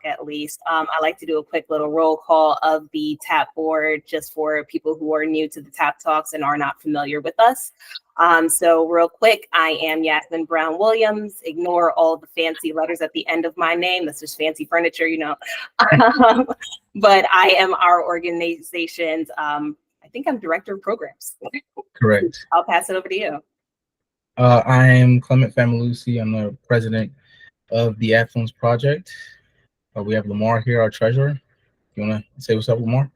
at least. I like to do a quick little roll call of the TAP board just for people who are new to the TAP Talks and are not familiar with us. So real quick, I am Yasmin Brown Williams. Ignore all the fancy letters at the end of my name. That's just fancy furniture, you know. But I am our organization's, I think I'm director of programs. Correct. I'll pass it over to you. I'm Clement Familucci. I'm the president of the Affluence project. We have Lamar here, our treasurer. You want to say what's up, Lamar?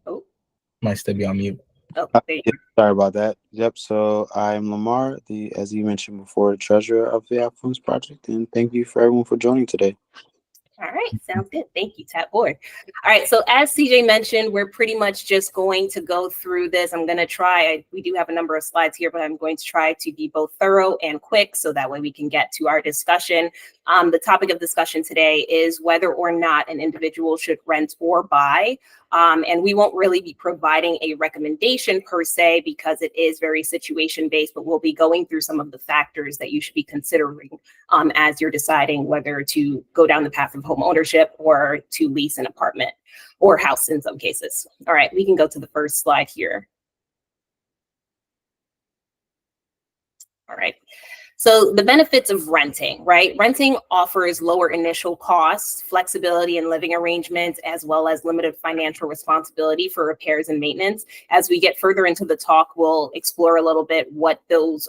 Oh, might still be on mute. Oh, sorry about that. Yep. So I'm Lamar, as you mentioned before, treasurer of the Affluence project, and thank you for everyone for joining today. All right, sounds good. Thank you, TAP board. All right, so as CJ mentioned, we're pretty much just going to go through this. I'm going to try, we do have a number of slides here, but I'm going to try to be both thorough and quick so that way we can get to our discussion. The topic of discussion today is whether or not an individual should rent or buy. And we won't really be providing a recommendation per se because it is very situation based, but we'll be going through some of the factors that you should be considering as you're deciding whether to go down the path of home ownership or to lease an apartment or house in some cases. All right, we can go to the first slide here. All right. So the benefits of renting, right? Renting offers lower initial costs, flexibility in living arrangements, as well as limited financial responsibility for repairs and maintenance. As we get further into the talk, we'll explore a little bit what those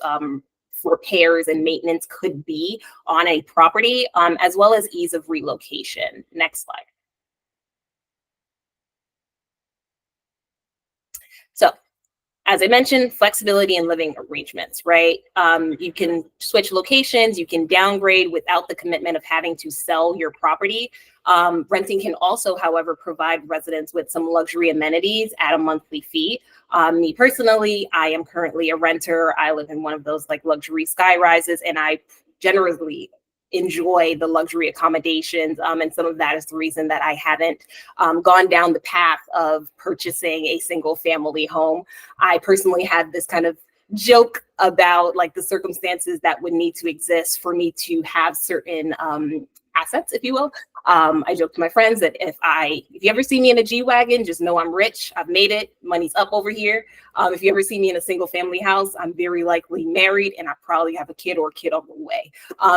repairs and maintenance could be on a property, as well as ease of relocation. Next slide. So, as I mentioned, flexibility in living arrangements, right? You can switch locations, you can downgrade without the commitment of having to sell your property. Renting can also, however, provide residents with some luxury amenities at a monthly fee. Me personally, I am currently a renter. I live in one of those like luxury sky rises, and I generously enjoy the luxury accommodations. And some of that is the reason that I haven't gone down the path of purchasing a single family home. I personally had this kind of joke about like the circumstances that would need to exist for me to have certain assets, if you will. I joke to my friends that if you ever see me in a G-Wagon, just know I'm rich, I've made it, money's up over here. If you ever see me in a single family house, I'm very likely married and I probably have a kid or a kid on the way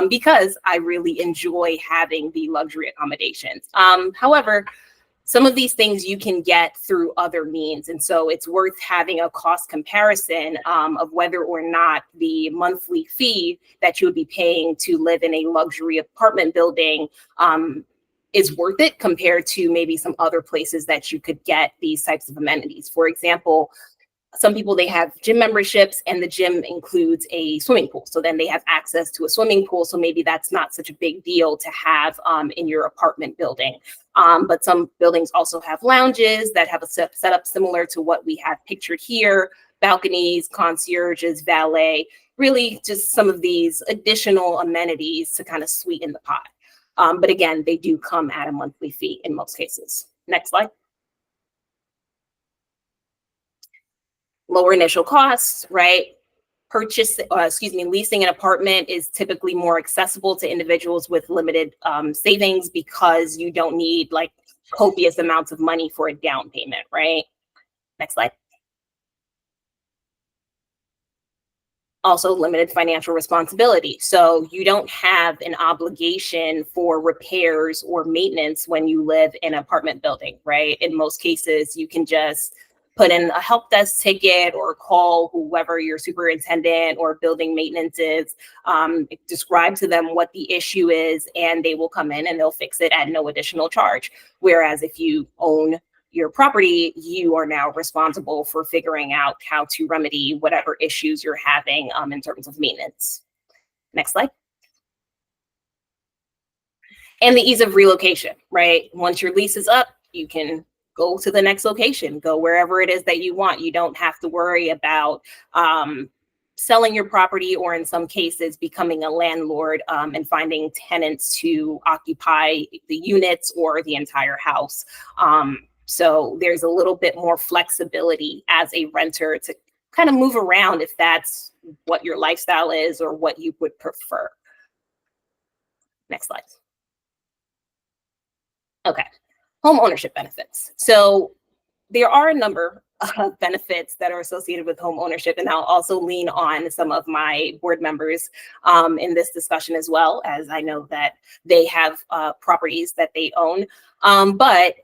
because I really enjoy having the luxury accommodations. However, some of these things you can get through other means. And so it's worth having a cost comparison of whether or not the monthly fee that you would be paying to live in a luxury apartment building is worth it compared to maybe some other places that you could get these types of amenities. For example, some people, they have gym memberships and the gym includes a swimming pool. So then they have access to a swimming pool. So maybe that's not such a big deal to have in your apartment building. But some buildings also have lounges that have a setup similar to what we have pictured here, balconies, concierges, valet, really just some of these additional amenities to kind of sweeten the pot. But again, they do come at a monthly fee in most cases. Next slide. Lower initial costs, right? Leasing an apartment is typically more accessible to individuals with limited savings because you don't need like copious amounts of money for a down payment, right? Next slide. Also limited financial responsibility. So you don't have an obligation for repairs or maintenance when you live in an apartment building, right? In most cases, you can just put in a help desk ticket or call whoever your superintendent or building maintenance is, describe to them what the issue is, and they will come in and they'll fix it at no additional charge. Whereas if you own your property, you are now responsible for figuring out how to remedy whatever issues you're having in terms of maintenance. Next slide. And the ease of relocation, right? Once your lease is up, you can go to the next location, go wherever it is that you want. You don't have to worry about selling your property or in some cases becoming a landlord and finding tenants to occupy the units or the entire house. So there's a little bit more flexibility as a renter to kind of move around if that's what your lifestyle is or what you would prefer. Next slide. Okay, home ownership benefits. So there are a number of benefits that are associated with home ownership, and I'll also lean on some of my board members in this discussion as well, as I know that they have properties that they own. But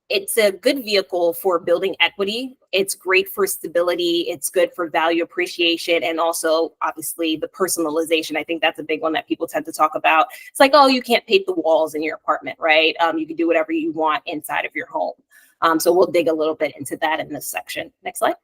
it's a good vehicle for building equity. It's great for stability. It's good for value appreciation, and also obviously the personalization. I think that's a big one that people tend to talk about. It's like, oh, you can't paint the walls in your apartment, right? You can do whatever you want inside of your home. So we'll dig a little bit into that in this section. Next slide.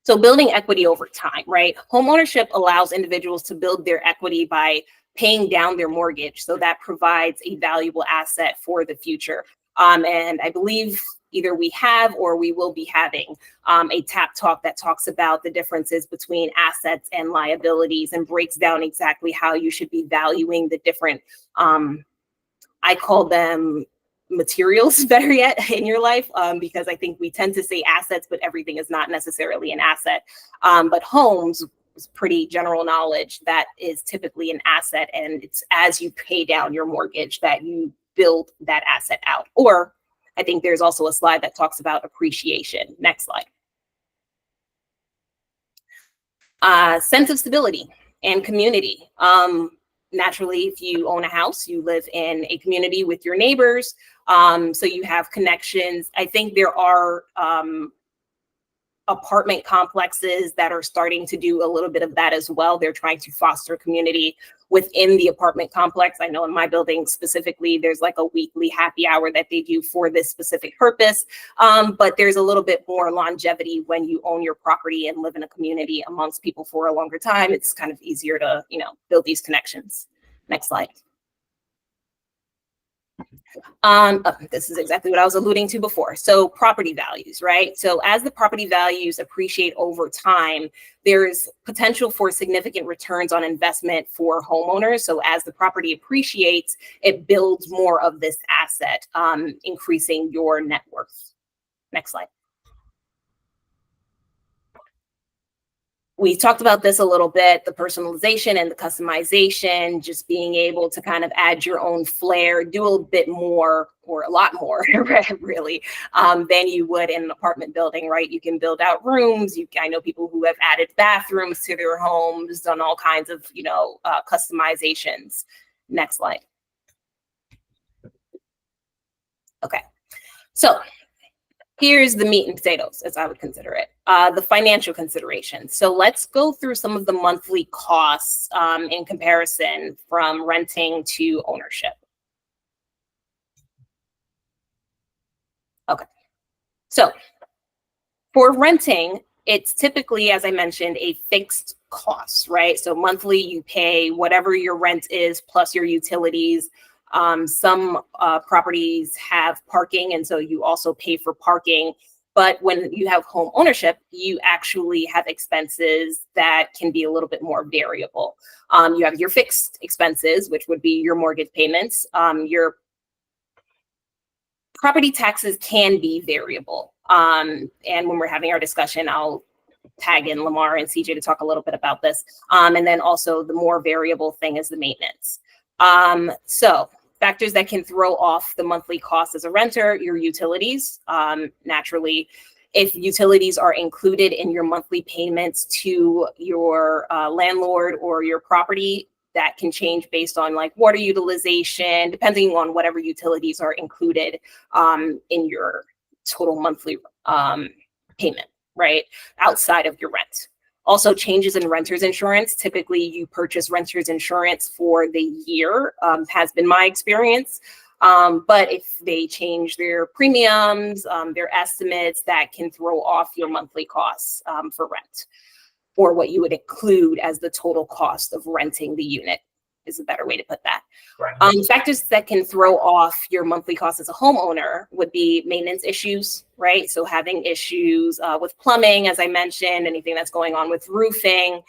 So building equity over time, right? Home ownership allows individuals to build their equity by paying down their mortgage. So that provides a valuable asset for the future. And I believe either we have or we will be having a TAP talk that talks about the differences between assets and liabilities and breaks down exactly how you should be valuing the different, I call them materials, better yet, in your life, because I think we tend to say assets, but everything is not necessarily an asset. But homes is pretty general knowledge that is typically an asset, and it's as you pay down your mortgage that you build that asset out. Or I think there's also a slide that talks about appreciation. Next slide. Sense of stability and community. Naturally, if you own a house, you live in a community with your neighbors, so you have connections. I think there are apartment complexes that are starting to do a little bit of that as well. They're trying to foster community within the apartment complex. I know in my building specifically, there's like a weekly happy hour that they do for this specific purpose. But there's a little bit more longevity when you own your property and live in a community amongst people for a longer time. It's kind of easier to, build these connections. Next slide. This is exactly what I was alluding to before. So property values, right? So as the property values appreciate over time, there's potential for significant returns on investment for homeowners. So as the property appreciates, it builds more of this asset, increasing your net worth. Next slide. We talked about this a little bit, the personalization and the customization, just being able to kind of add your own flair, do a bit more or a lot more, really, than you would in an apartment building, right? You can build out rooms. I know people who have added bathrooms to their homes, done all kinds of, customizations. Next slide. Okay, so here's the meat and potatoes, as I would consider it, the financial considerations. So let's go through some of the monthly costs in comparison from renting to ownership. Okay, so for renting, it's typically, as I mentioned, a fixed cost, right? So monthly you pay whatever your rent is plus your utilities. Some properties have parking, and so you also pay for parking. But when you have home ownership, you actually have expenses that can be a little bit more variable. You have your fixed expenses, which would be your mortgage payments. Your property taxes can be variable. And when we're having our discussion, I'll tag in Lamar and CJ to talk a little bit about this. And then also the more variable thing is the maintenance. So factors that can throw off the monthly cost as a renter, your utilities. Naturally, if utilities are included in your monthly payments to your landlord or your property, that can change based on like water utilization, depending on whatever utilities are included in your total monthly payment, right? Outside of your rent. Also, changes in renter's insurance. Typically, you purchase renter's insurance for the year, has been my experience. But if they change their premiums, their estimates, that can throw off your monthly costs for rent, or what you would include as the total cost of renting the unit is a better way to put that. Right. Factors that can throw off your monthly costs as a homeowner would be maintenance issues, right? So having issues with plumbing, as I mentioned, anything that's going on with roofing,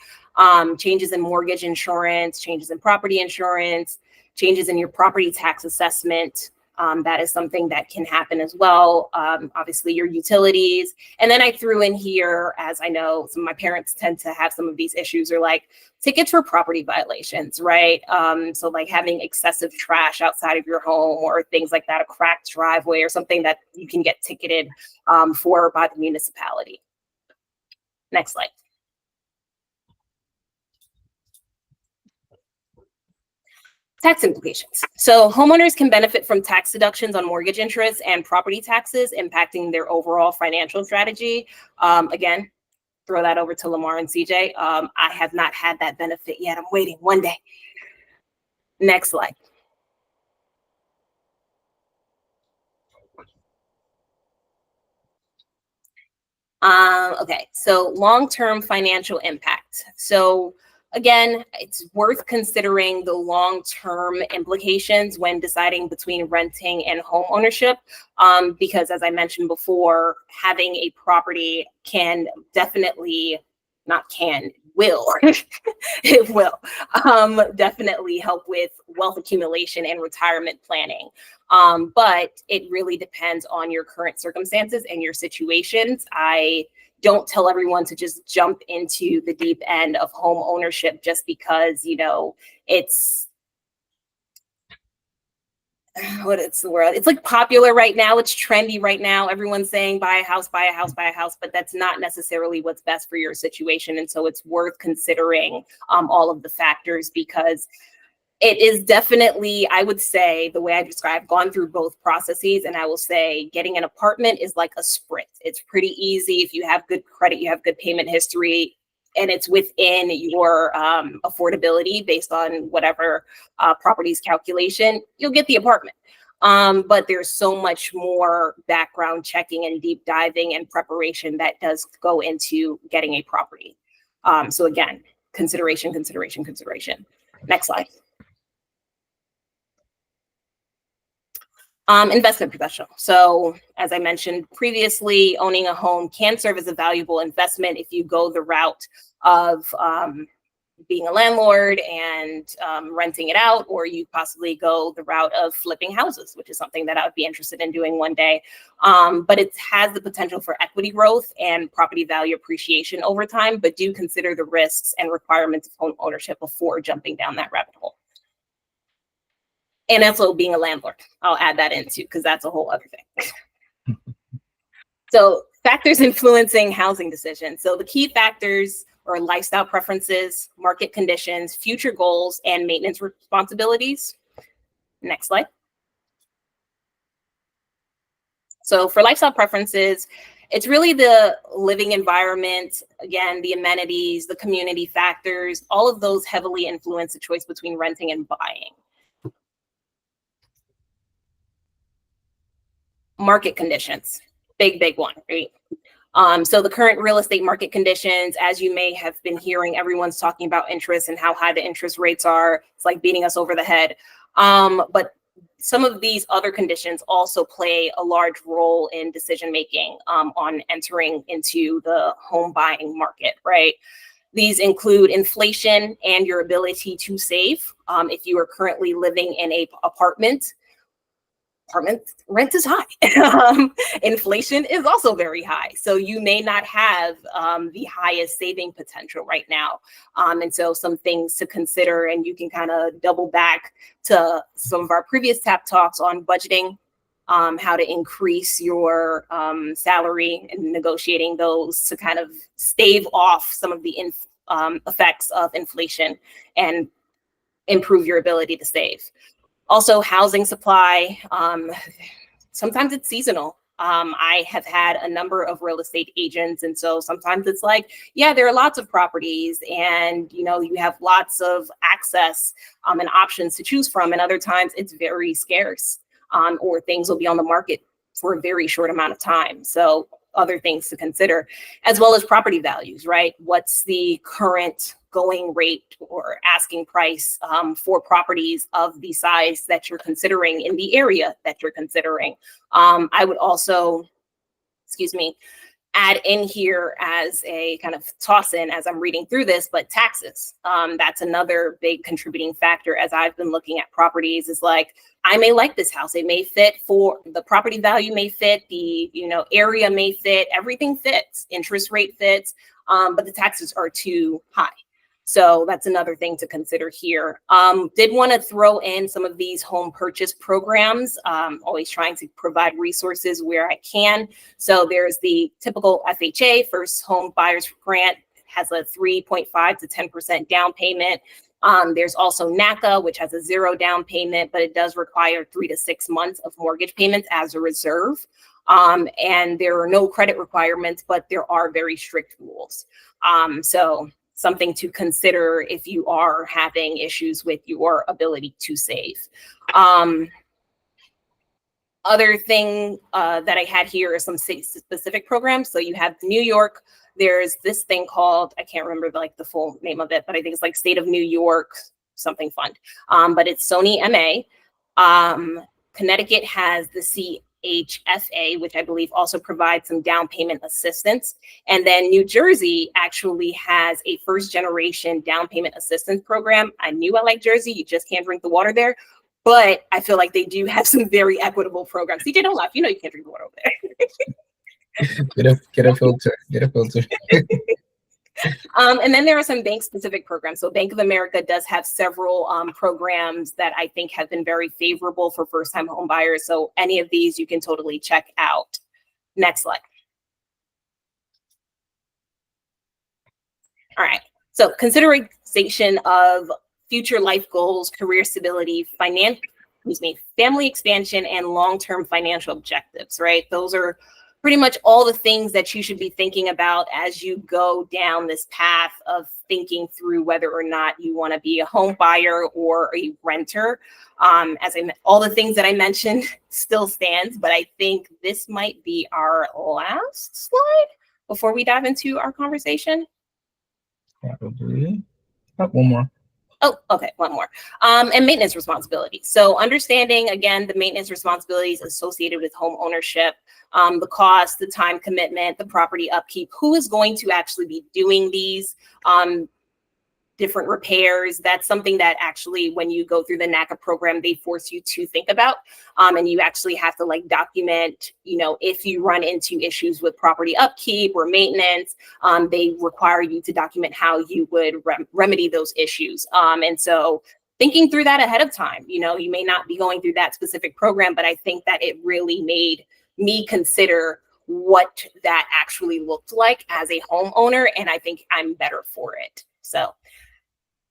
changes in mortgage insurance, changes in property insurance, changes in your property tax assessment, That is something that can happen as well. Obviously, your utilities. And then I threw in here, as I know some of my parents tend to have some of these issues, are like tickets for property violations, right? So like having excessive trash outside of your home or things like that, a cracked driveway or something that you can get ticketed for by the municipality. Next slide. Tax implications. So homeowners can benefit from tax deductions on mortgage interest and property taxes, impacting their overall financial strategy. Again, throw that over to Lamar and CJ. I have not had that benefit yet. I'm waiting one day. Next slide. Okay, so long-term financial impact. So again, it's worth considering the long-term implications when deciding between renting and home ownership, because as I mentioned before, having a property can definitely, not can, will, it will definitely help with wealth accumulation and retirement planning. But it really depends on your current circumstances and your situations. I don't tell everyone to just jump into the deep end of home ownership just because, you know, it's what it's the world. It's like popular right now. It's trendy right now. Everyone's saying buy a house, buy a house, buy a house, but that's not necessarily what's best for your situation. And so it's worth considering all of the factors, because it is definitely, I would say, the way I describe, gone through both processes. And I will say getting an apartment is like a sprint. It's pretty easy. If you have good credit, you have good payment history, and it's within your affordability based on whatever properties calculation, you'll get the apartment. But there's so much more background checking and deep diving and preparation that does go into getting a property. So again, consideration, consideration, consideration. Next slide. Investment professional. So as I mentioned previously, owning a home can serve as a valuable investment if you go the route of being a landlord and renting it out, or you possibly go the route of flipping houses, which is something that I would be interested in doing one day. But it has the potential for equity growth and property value appreciation over time, but do consider the risks and requirements of home ownership before jumping down that rabbit hole. And also being a landlord, I'll add that in too, because that's a whole other thing. So factors influencing housing decisions. So the key factors are lifestyle preferences, market conditions, future goals, and maintenance responsibilities. Next slide. So for lifestyle preferences, it's really the living environment, again, the amenities, the community factors, all of those heavily influence the choice between renting and buying. Market conditions, big one, right? So the current real estate market conditions, as you may have been hearing, everyone's talking about interest and how high the interest rates are. It's like beating us over the head. But some of these other conditions also play a large role in decision-making on entering into the home buying market, right? These include inflation and your ability to save. If you are currently living in an apartment rent is high. Inflation is also very high. So you may not have the highest saving potential right now. And so some things to consider, and you can kind of double back to some of our previous TAP talks on budgeting, how to increase your salary and negotiating those to kind of stave off some of the effects of inflation and improve your ability to save. Also, housing supply. Sometimes it's seasonal. I have had a number of real estate agents, and so sometimes it's like, yeah, there are lots of properties, and you know, you have lots of access and options to choose from, and other times it's very scarce, or things will be on the market for a very short amount of time. So other things to consider, as well as property values, right? What's the current going rate or asking price for properties of the size that you're considering in the area that you're considering? I would also, add in here as a kind of toss in as I'm reading through this, but taxes. That's another big contributing factor as I've been looking at properties, is like, I may like this house. It may fit, for the property value may fit, the area may fit, everything fits, interest rate fits, but the taxes are too high. So that's another thing to consider here. Did want to throw in some of these home purchase programs, always trying to provide resources where I can. So there's the typical FHA, First Home Buyers Grant, has a 3.5 to 10% down payment. There's also NACA, which has a 0 down payment, but it does require 3 to 6 months of mortgage payments as a reserve. And there are no credit requirements, but there are very strict rules. So something to consider if you are having issues with your ability to save. Other thing that I had here are some specific programs. So you have New York. There's this thing called, I can't remember the full name of it, but I think it's like State of New York something fund. But it's Sony MA. Connecticut has the CHFA, which I believe also provides some down payment assistance. And then New Jersey actually has a first generation down payment assistance program. I knew I liked Jersey. You just can't drink the water there. But I feel like they do have some very equitable programs. CJ, don't laugh. You know you can't drink the water over there. Get a filter. Get a filter. And then there are some bank-specific programs. So Bank of America does have several programs that I think have been very favorable for first-time home buyers. So any of these you can totally check out. Next slide. All right. So consideration of future life goals, career stability, family expansion, and long-term financial objectives, right? Those are pretty much all the things that you should be thinking about as you go down this path of thinking through whether or not you want to be a home buyer or a renter. All the things that I mentioned still stands, but I think this might be our last slide before we dive into our conversation. Probably. Oh, one more. Oh, okay, one more. And maintenance responsibilities. So understanding, again, the maintenance responsibilities associated with home ownership, the cost, the time commitment, the property upkeep, who is going to actually be doing these different repairs. That's something that actually, when you go through the NACA program, they force you to think about. And you actually have to document, if you run into issues with property upkeep or maintenance, they require you to document how you would remedy those issues. And so thinking through that ahead of time, you may not be going through that specific program, but I think that it really made me consider what that actually looked like as a homeowner. And I think I'm better for it. So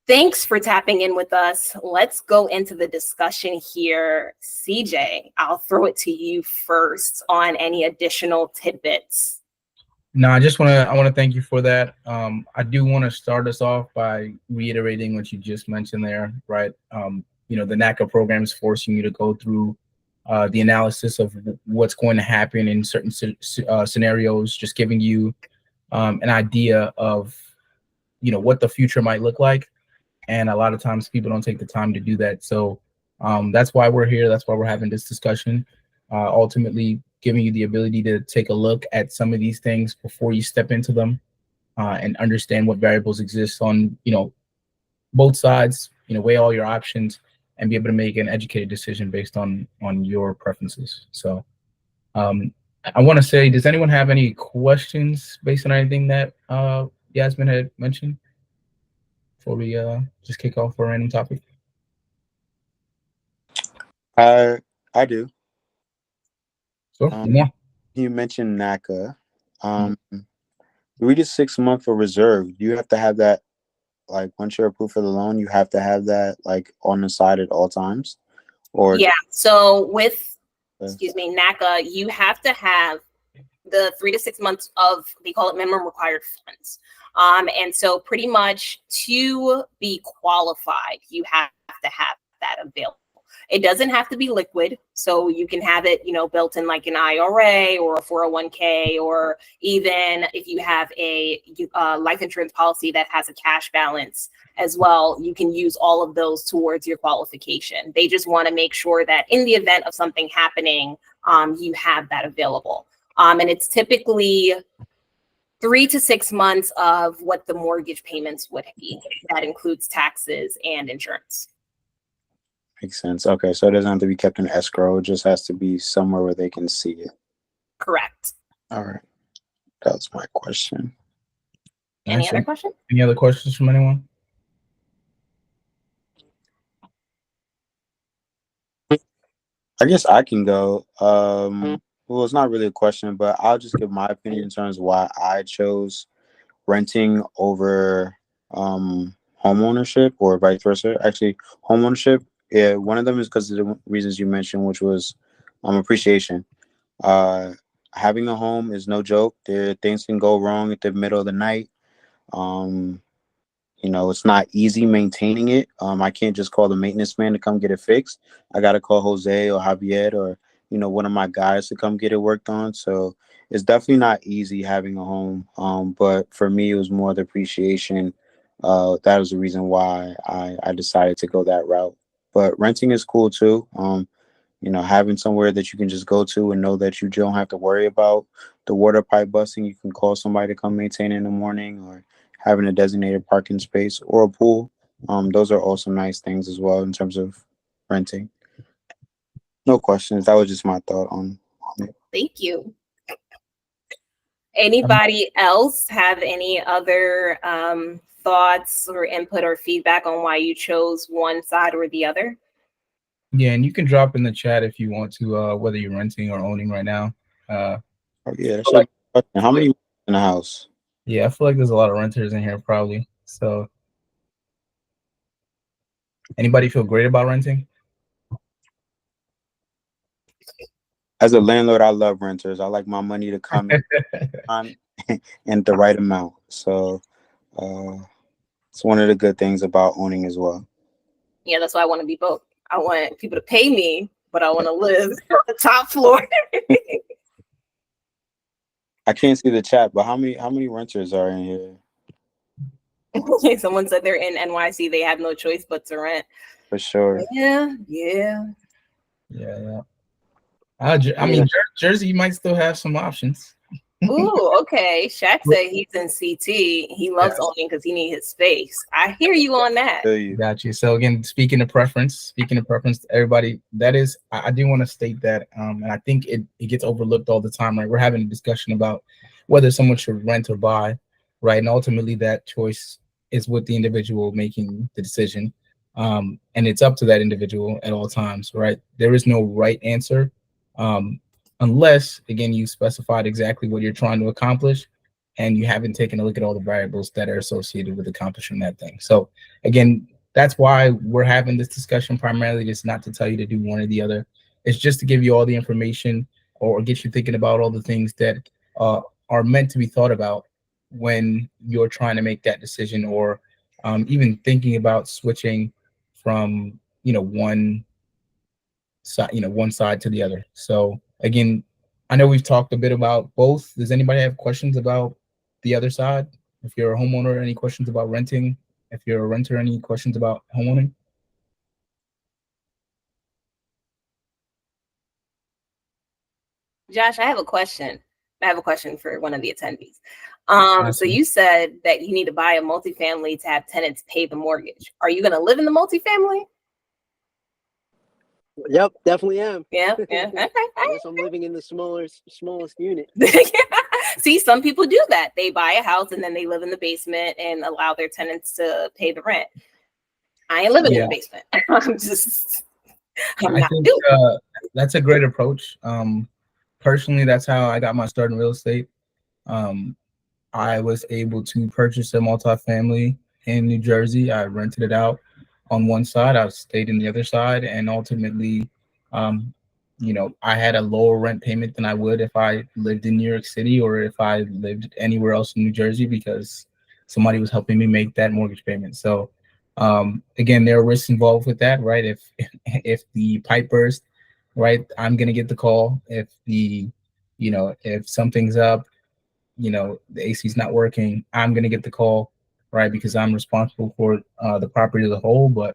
thanks for tapping in with us. Let's go into the discussion here. CJ, I'll throw it to you first on any additional tidbits. No, I want to thank you for that. I do want to start us off by reiterating what you just mentioned there, right? The NACA program is forcing you to go through the analysis of what's going to happen in certain scenarios, just giving you an idea of, what the future might look like. And a lot of times people don't take the time to do that. So that's why we're here. That's why we're having this discussion. Ultimately, giving you the ability to take a look at some of these things before you step into them and understand what variables exist on, both sides, weigh all your options and be able to make an educated decision based on your preferences. So I want to say, does anyone have any questions based on anything that Yasmin had mentioned before we just kick off for a random topic? I do. Sure. Yeah. You mentioned NACA. 3 to 6 months for reserve. Do you have to have that, once you're approved for the loan, you have to have that on the side at all times? Or yeah. So with NACA, you have to have the 3 to 6 months of, they call it minimum required funds. And so pretty much to be qualified, you have to have that available. It doesn't have to be liquid. So you can have it, built in like an IRA or a 401k, or even if you have a life insurance policy that has a cash balance as well, you can use all of those towards your qualification. They just want to make sure that in the event of something happening, you have that available. And it's typically 3 to 6 months of what the mortgage payments would be. That includes taxes and insurance. Makes sense. Okay, so it doesn't have to be kept in escrow. It just has to be somewhere where they can see it. Correct. All right, that was my question. Any other questions? Any other questions from anyone? I guess I can go. Well, it's not really a question, but I'll just give my opinion in terms of why I chose renting over home ownership or vice versa. Actually, home ownership. Yeah, one of them is because of the reasons you mentioned, which was appreciation. Uh, Having a home is no joke. There things can go wrong at the middle of the night. Um, it's not easy maintaining it. I can't just call the maintenance man to come get it fixed. I got to call Jose or Javier or, one of my guys to come get it worked on. So it's definitely not easy having a home. But for me, it was more the appreciation. That was the reason why I decided to go that route. But renting is cool too. Having somewhere that you can just go to and know that you don't have to worry about the water pipe busting. You can call somebody to come maintain it in the morning, or having a designated parking space or a pool. Those are also nice things as well in terms of renting. No questions. That was just my thought on it. Thank you. Anybody else have any other thoughts or input or feedback on why you chose one side or the other? Yeah, and you can drop in the chat if you want to, whether you're renting or owning right now. Oh yeah, that's like, how many in the house? Yeah, I feel like there's a lot of renters in here probably. So anybody feel great about renting? As a landlord, I love renters. I like my money to come in on and the right amount. So it's one of the good things about owning as well. Yeah, that's why I want to be both. I want people to pay me, but I want to live on the top floor. I can't see the chat, but how many renters are in here? Someone said they're in NYC. They have no choice but to rent. For sure. Yeah. I mean, Jersey might still have some options. Ooh, okay. Shaq said he's in CT. He loves owning because he needs his space. I hear you on that. Got you. So again, speaking of preference, everybody, that is, I do want to state that, and I think it gets overlooked all the time, right? We're having a discussion about whether someone should rent or buy, right? And ultimately that choice is with the individual making the decision. And it's up to that individual at all times, right? There is no right answer. Unless, again, you specified exactly what you're trying to accomplish and you haven't taken a look at all the variables that are associated with accomplishing that thing. So again, that's why we're having this discussion primarily. It's not to tell you to do one or the other. It's just to give you all the information or get you thinking about all the things that are meant to be thought about when you're trying to make that decision, or even thinking about switching from, one side to the other. So again, I know we've talked a bit about both. Does anybody have questions about the other side? If you're a homeowner, any questions about renting? If you're a renter, any questions about homeowning? Josh, I have a question. I have a question for one of the attendees. So you said that you need to buy a multifamily to have tenants pay the mortgage. Are you going to live in the multifamily? Yep, definitely am. Yeah. Okay. Unless I'm living in the smallest unit. See, some people do that. They buy a house and then they live in the basement and allow their tenants to pay the rent. I ain't living in the basement. I'm not think that's a great approach. Personally, that's how I got my start in real estate. I was able to purchase a multifamily in New Jersey. I rented it out on one side. I stayed in the other side, and ultimately, I had a lower rent payment than I would if I lived in New York City or if I lived anywhere else in New Jersey, because somebody was helping me make that mortgage payment. So, again, there are risks involved with that, right? If the pipe burst, right, I'm gonna get the call. If if something's up, the AC is not working, I'm going to get the call, right? Because I'm responsible for the property as a whole. But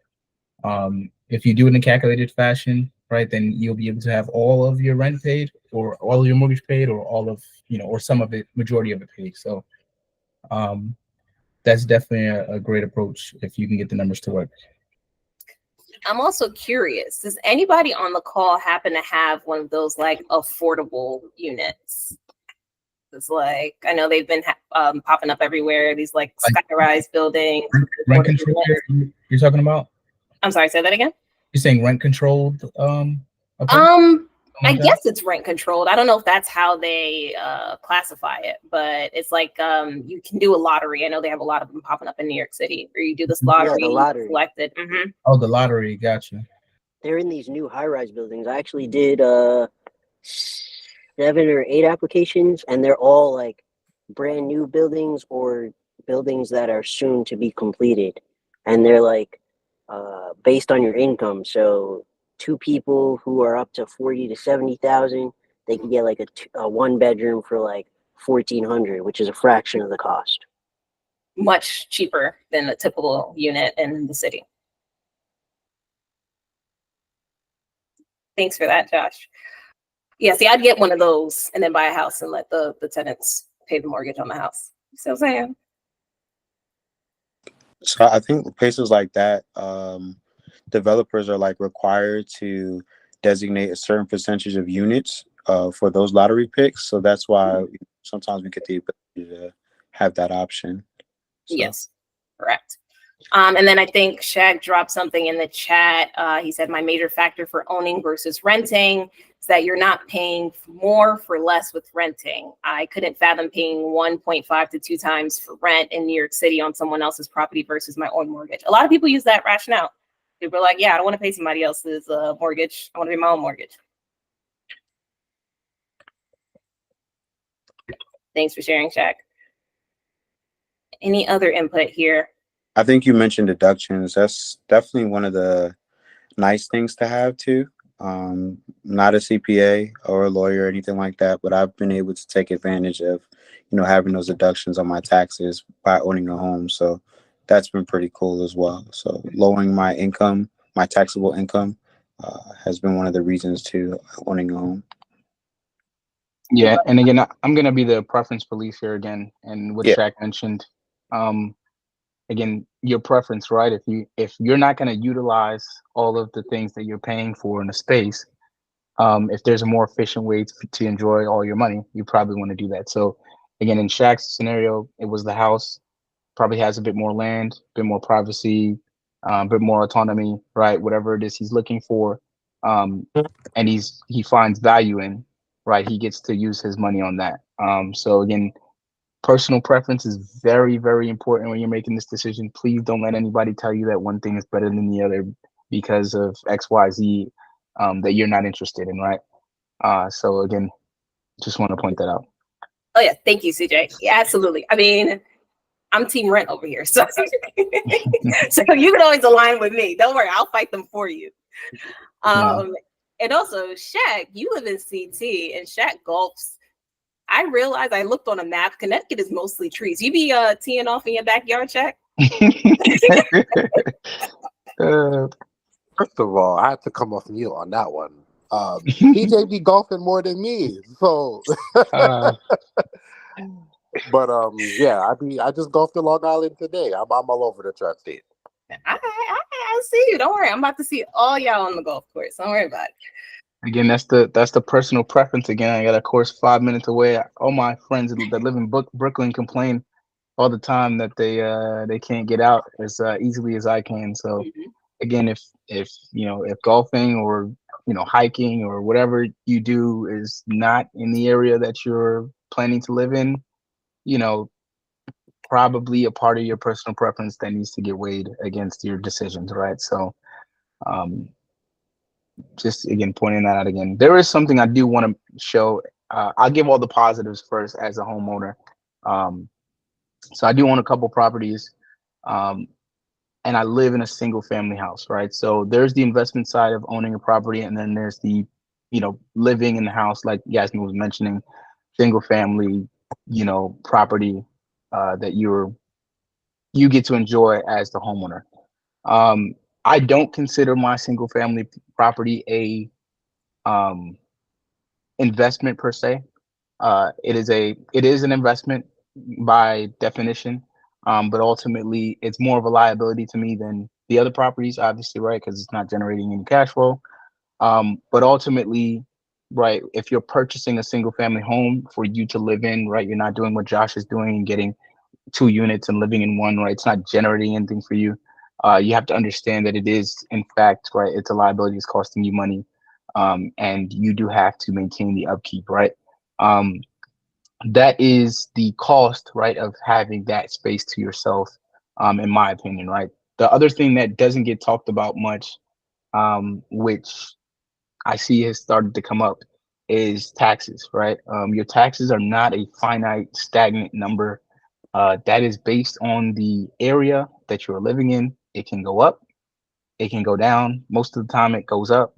if you do it in a calculated fashion, right, then you'll be able to have all of your rent paid, or all of your mortgage paid, or all of, or some of it, majority of it paid. So that's definitely a great approach if you can get the numbers to work. I'm also curious, does anybody on the call happen to have one of those like affordable units? It's like, I know they've been popping up everywhere, these like sky-rise buildings. Rent control you're talking about? I'm sorry, say that again? You're saying rent controlled? I guess it's rent controlled. I don't know if that's how they classify it, but it's like you can do a lottery. I know they have a lot of them popping up in New York City, where you do this lottery. Yeah, the lottery. Selected. Oh, the lottery. Gotcha. They're in these new high-rise buildings. I actually did 7 or 8 applications, and they're all like brand new buildings or buildings that are soon to be completed, and they're like based on your income. So 2 people who are up to 40 to 70,000, they can get like a 1-bedroom for like 1,400, which is a fraction of the cost. Much cheaper than a typical unit in the city. Thanks for that, Josh. Yeah, see, I'd get one of those and then buy a house and let the tenants pay the mortgage on the house. So I'm saying. So I think places like that, developers are like required to designate a certain percentage of units for those lottery picks. So that's why sometimes we get the ability to have that option. So. Yes, correct. And then I think Shaq dropped something in the chat. He said, my major factor for owning versus renting is that you're not paying more for less with renting. I couldn't fathom paying 1.5 to 2 times for rent in New York City on someone else's property versus my own mortgage. A lot of people use that rationale. People are like, yeah, I don't want to pay somebody else's mortgage. I want to pay my own mortgage. Thanks for sharing, Shaq. Any other input here? I think you mentioned deductions. That's definitely one of the nice things to have too. Not a CPA or a lawyer or anything like that, but I've been able to take advantage of, having those deductions on my taxes by owning a home. So that's been pretty cool as well. So lowering my income, my taxable income, has been one of the reasons to owning a home. Yeah, and again, I'm gonna be the preference police here again, and what Shaq mentioned. Again, your preference, right? If you're not going to utilize all of the things that you're paying for in a space, if there's a more efficient way to enjoy all your money, you probably want to do that. So again, in Shaq's scenario, it was the house, probably has a bit more land, a bit more privacy, a bit more autonomy, right? Whatever it is he's looking for, and he finds value in, right? He gets to use his money on that. So again, personal preference is very, very important when you're making this decision. Please don't let anybody tell you that one thing is better than the other because of XYZ that you're not interested in, right? So again, just want to point that out. Oh yeah, thank you, CJ. Yeah, absolutely. I mean, I'm team rent over here, so so you can always align with me. Don't worry, I'll fight them for you. And also, Shaq, you live in CT, and Shaq golfs. I realized I looked on a map. Connecticut is mostly trees. You be teeing off in your backyard, Shaq? First of all, I had to come off mute on that one. PJ be golfing more than me, so. But yeah, I just golfed in Long Island today. I'm all over the tri-state. I see you. Don't worry. I'm about to see all y'all on the golf course. Don't worry about it. Again, that's the personal preference. Again, I got a course 5 minutes away. All my friends that live in Brooklyn complain all the time that they can't get out as easily as I can. So again, if golfing or hiking or whatever you do is not in the area that you're planning to live in, probably a part of your personal preference that needs to get weighed against your decisions, right? So just again pointing that out again. There is something I do want to show. I'll give all the positives first as a homeowner. So I do own a couple properties, and I live in a single family house, right? So there's the investment side of owning a property, and then there's the, living in the house, like Yasmin was mentioning, single family, property that you get to enjoy as the homeowner. I don't consider my single family property a um, investment per se. It is an investment by definition, but ultimately it's more of a liability to me than the other properties, obviously, right? Because it's not generating any cash flow. But ultimately, right, if you're purchasing a single family home for you to live in, right, you're not doing what Josh is doing and getting 2 units and living in one, right? It's not generating anything for you. You have to understand that it is, in fact, right, it's a liability, it's costing you money. And you do have to maintain the upkeep, right? Um, that is the cost, right, of having that space to yourself, in my opinion, right? The other thing that doesn't get talked about much, which I see has started to come up, is taxes, right? Your taxes are not a finite, stagnant number. That is based on the area that you're living in. It can go up, it can go down. Most of the time, it goes up.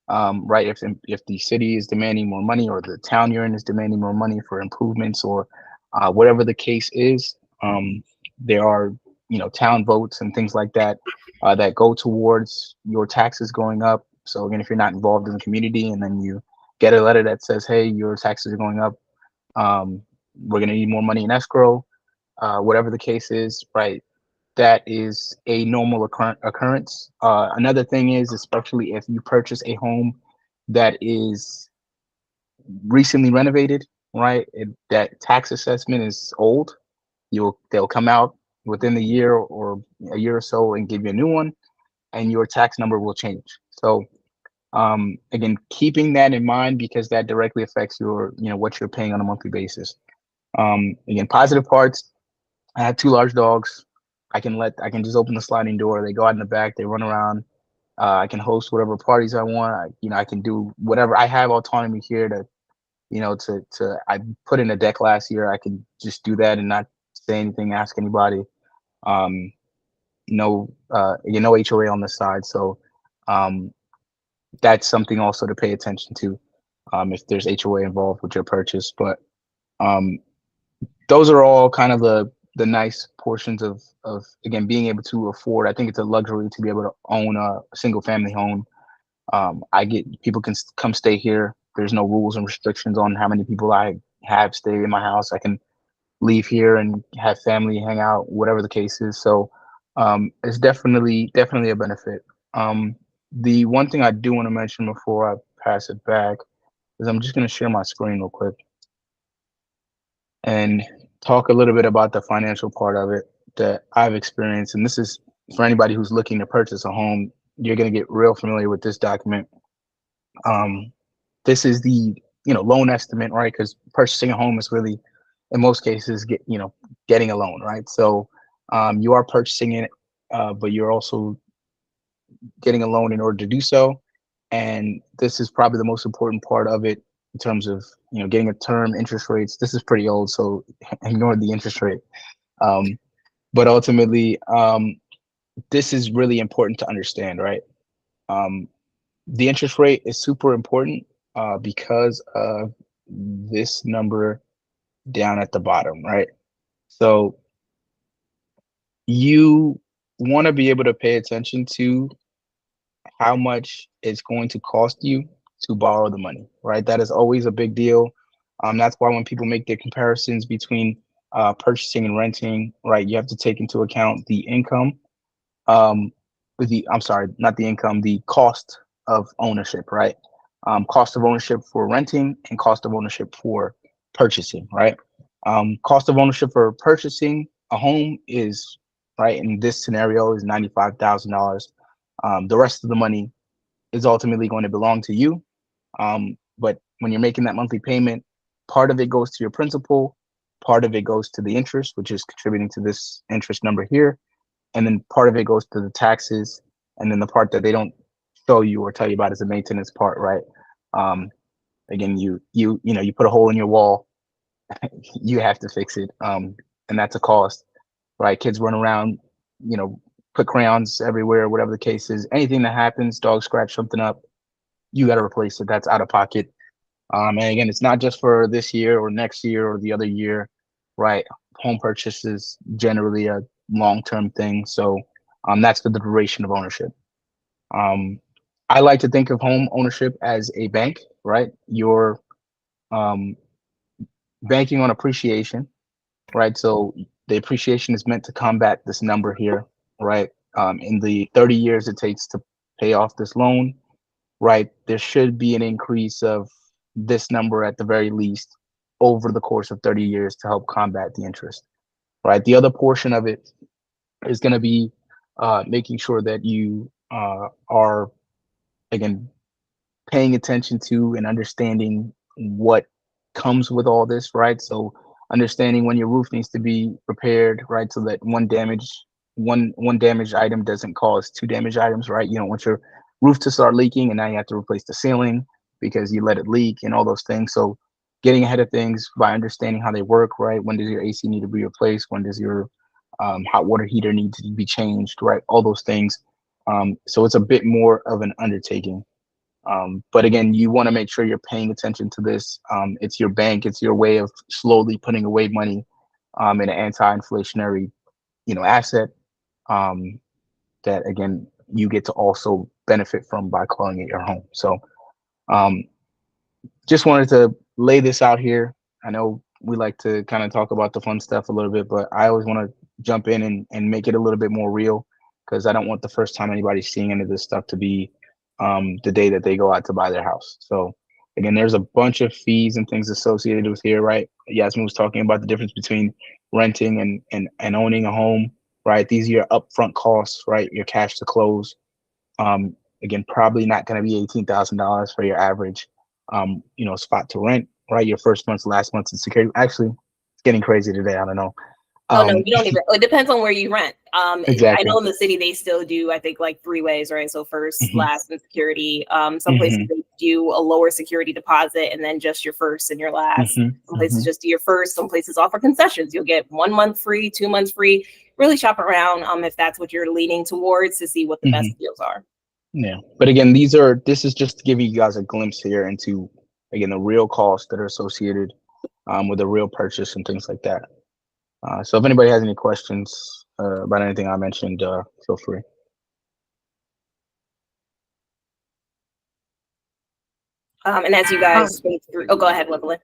Right? If the city is demanding more money, or the town you're in is demanding more money for improvements, or whatever the case is, there are town votes and things like that that go towards your taxes going up. So again, if you're not involved in the community, and then you get a letter that says, "Hey, your taxes are going up. Um, we're going to need more money in escrow." Whatever the case is, right? That is a normal occurrence. Another thing is, especially if you purchase a home that is recently renovated, right? That tax assessment is old. They'll come out within the year or a year or so and give you a new one, and your tax number will change. So again, keeping that in mind, because that directly affects your, what you're paying on a monthly basis. Again, positive parts. I have 2 large dogs. I can just open the sliding door. They go out in the back. They run around. I can host whatever parties I want. I can do whatever. I have autonomy here to, I put in a deck last year. I can just do that and not say anything, ask anybody. Um, no HOA on the side. So, that's something also to pay attention to, if there's HOA involved with your purchase. But, um, those are all kind of the nice portions of again being able to afford. I think it's a luxury to be able to own a single family home. I get people can come stay here. There's no rules and restrictions on how many people I have stay in my house. I can leave here and have family hang out, whatever the case is. So it's definitely a benefit. The one thing I do want to mention before I pass it back is I'm just going to share my screen real quick and talk a little bit about the financial part of it that I've experienced. And this is for anybody who's looking to purchase a home. You're going to get real familiar with this document. This is the loan estimate, right? Because purchasing a home is really, in most cases, getting a loan, right? So you are purchasing it, but you're also getting a loan in order to do so. And this is probably the most important part of it in terms of getting a term, interest rates. This is pretty old, so ignore the interest rate. But ultimately, this is really important to understand, right? The interest rate is super important because of this number down at the bottom, right? So you want to be able to pay attention to how much it's going to cost you to borrow the money, right? That is always a big deal. That's why when people make their comparisons between purchasing and renting, right, you have to take into account the income, um, I'm sorry, not the income, the cost of ownership, right? Cost of ownership for renting and cost of ownership for purchasing, right? Cost of ownership for purchasing a home is, right, in this scenario is $95,000. The rest of the money is ultimately going to belong to you. But when you're making that monthly payment, part of it goes to your principal, part of it goes to the interest, which is contributing to this interest number here, and then part of it goes to the taxes, and then the part that they don't show you or tell you about is the maintenance part, right? Um, Again, you put a hole in your wall, you have to fix it, and that's a cost, right? Kids run around, you know, put crayons everywhere, whatever the case is. Anything that happens, dog scratch something up, you got to replace it. That's out of pocket. And again, it's not just for this year or next year or the other year, right? Home purchase is generally a long-term thing. So that's for the duration of ownership. Um, I like to think of home ownership as a bank, right? You're um, banking on appreciation, right? So the appreciation is meant to combat this number here, right? In the 30 years it takes to pay off this loan, right? There should be an increase of this number at the very least over the course of 30 years to help combat the interest, right? The other portion of it is going to be making sure that you are, again, paying attention to and understanding what comes with all this, right? So understanding when your roof needs to be repaired, right? So that one damaged item doesn't cause two damaged items, right? You don't want your roof to start leaking and now you have to replace the ceiling because you let it leak and all those things. So getting ahead of things by understanding how they work, right? When does your AC need to be replaced? When does your hot water heater need to be changed, right? All those things. So it's a bit more of an undertaking. But again, you want to make sure you're paying attention to this. It's your bank. It's your way of slowly putting away money in an anti-inflationary, asset um, that again you get to also benefit from by calling it your home. So um, just wanted to lay this out here. I know we like to kind of talk about the fun stuff a little bit, but I always want to jump in and make it a little bit more real because I don't want the first time anybody's seeing any of this stuff to be the day that they go out to buy their house. So again, there's a bunch of fees and things associated with here, right? Yasmin was talking about the difference between renting and owning a home, right? These are your upfront costs, right? Your cash to close. Um, Again, probably not going to be $18,000 for your average, spot to rent, right? Your first month's, last month's in security. Actually, it's getting crazy today. I don't know. Oh no, you don't even. It depends on where you rent. I Exactly. know in the city they still do. I think like 3 ways, right? So first, Mhm. last, and security. Some places they do a lower security deposit and then just your first and your last. Mhm. Some places just do your first. Some places offer concessions. You'll get 1 month free, 2 months free. Really shop around if that's what you're leaning towards to see what the best deals are. Yeah, but again, this is just to give you guys a glimpse here into again the real costs that are associated with a real purchase and things like that. So if anybody has any questions about anything I mentioned, feel free. And as you guys think through, go ahead, Evelyn.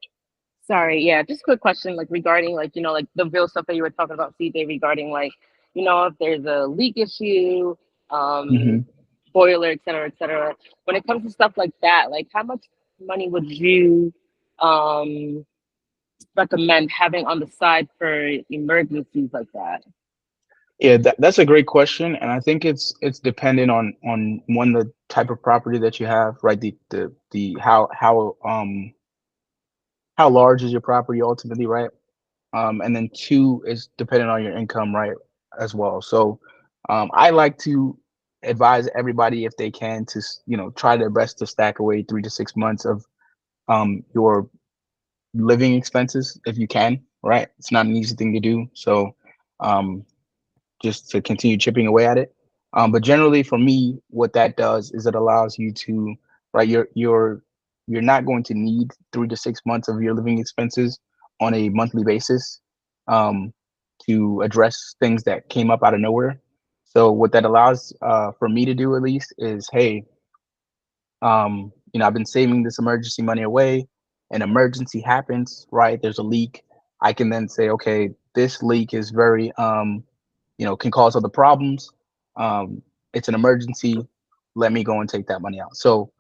Sorry, yeah, just a quick question, like regarding like, like the real stuff that you were talking about, CJ, regarding like, if there's a leak issue, boiler, et cetera, et cetera. When it comes to stuff like that, like how much money would you recommend having on the side for emergencies like that? Yeah, that's a great question, and I think it's dependent on one, the type of property that you have, right? The how large is your property ultimately, right? And then two is dependent on your income, right, as well. So I like to advise everybody if they can to try their best to stack away 3 to 6 months of your living expenses if you can, right? It's not an easy thing to do, so um, just to continue chipping away at it. But generally, for me, what that does is it allows you to, right? You're not going to need 3 to 6 months of your living expenses on a monthly basis um, to address things that came up out of nowhere. So what that allows for me to do at least is, hey, I've been saving this emergency money away. An emergency happens, right? There's a leak. I can then say, okay, this leak is very can cause other problems. It's an emergency. Let me go and take that money out. So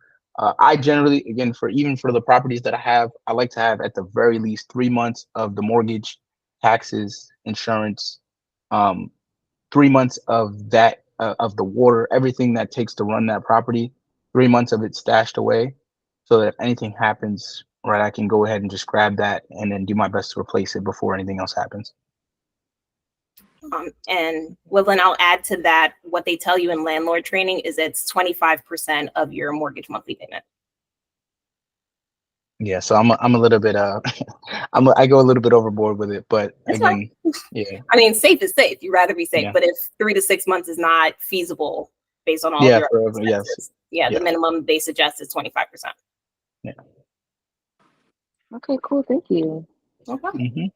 I generally, again, even for the properties that I have, I like to have at the very least 3 months of the mortgage, taxes, insurance, 3 months of that of the water, everything that takes to run that property, 3 months of it stashed away, so that if anything happens, right, I can go ahead and just grab that and then do my best to replace it before anything else happens. And Woodland, I'll add to that, what they tell you in landlord training is it's 25% of your mortgage monthly payment. Yeah, so I'm a little bit I go a little bit overboard with it, but That's again, fine. yeah. I mean, safe is safe. You'd rather be safe, Yeah. but if 3 to 6 months is not feasible based on all Yeah, your forever, expenses, yes. the minimum they suggest is 25%. Yeah. Okay, cool. Thank you. No problem.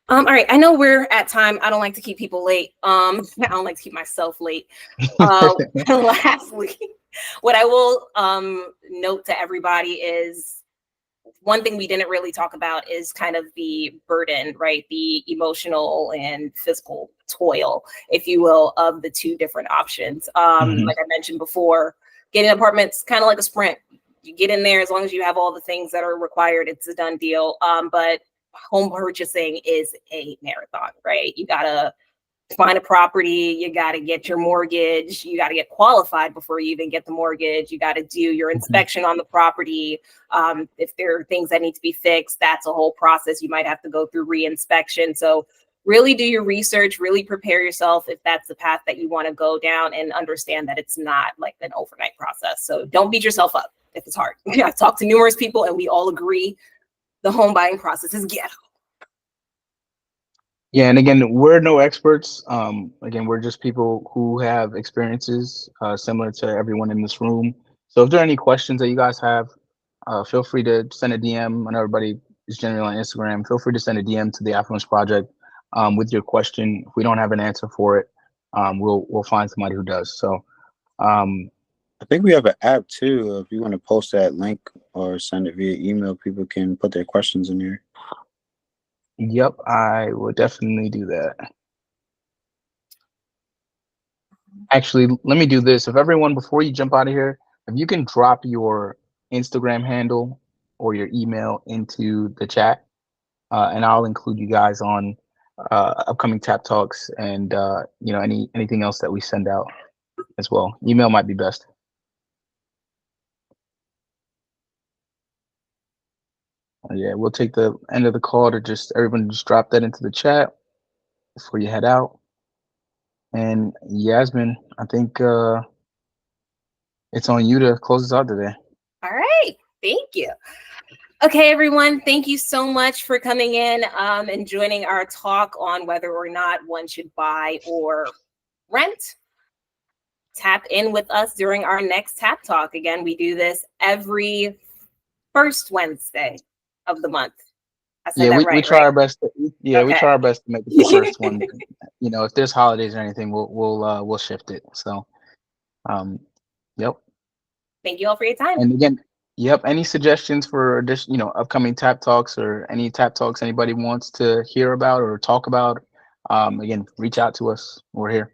All right, I know we're at time. I don't like to keep people late. I don't like to keep myself late. Lastly, what I will note to everybody is one thing we didn't really talk about is kind of the burden, right? The emotional and physical toil, if you will, of the two different options. Like I mentioned before, getting an apartment's kind of like a sprint. You get in there, as long as you have all the things that are required, it's a done deal. But home purchasing is a marathon, right? You gotta find a property, you got to get your mortgage, you got to get qualified before you even get the mortgage, you got to do your inspection on the property. If there are things that need to be fixed, that's a whole process. You might have to go through re-inspection. So really do your research, really prepare yourself if that's the path that you want to go down, and understand that it's not like an overnight process. So don't beat yourself up if it's hard. I've talked to numerous people and we all agree the home buying process is ghetto. Yeah, and again, we're no experts. Again, we're just people who have experiences similar to everyone in this room. So if there are any questions that you guys have, feel free to send a DM. I know everybody is generally on Instagram. Feel free to send a DM to the Affluence Project with your question. If we don't have an answer for it, we'll find somebody who does. So I think we have an app too. If you want to post that link or send it via email, people can put their questions in there. yep, I will definitely do that. Actually, let me do this. If everyone, before you jump out of here, if you can drop your Instagram handle or your email into the chat, and I'll include you guys on upcoming Tap Talks and anything else that we send out as well. Email might be best. Yeah, we'll take the end of the call to just everyone just drop that into the chat before you head out. And Yasmin, I think it's on you to close us out today. All right, thank you. Okay, everyone, thank you so much for coming in and joining our talk on whether or not one should buy or rent. Tap in with us during our next Tap Talk. Again, we do this every first Wednesday of the month. I said that We right, try right? our best. We Okay. try our best to make it the first one. If there's holidays or anything, we'll shift it. So, yep. Thank you all for your time. And again, yep. Any suggestions for upcoming Tap Talks or any Tap Talks anybody wants to hear about or talk about? Again, reach out to us. We're here.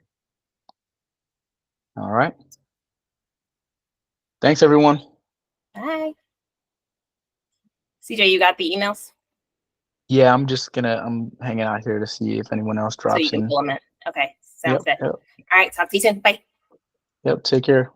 All right. Thanks, everyone. Bye. CJ, you got the emails? Yeah, I'm hanging out here to see if anyone else So you drops can in. pull them in. Okay, sounds good. Yep. All right, talk to you soon. Bye. Yep. Take care.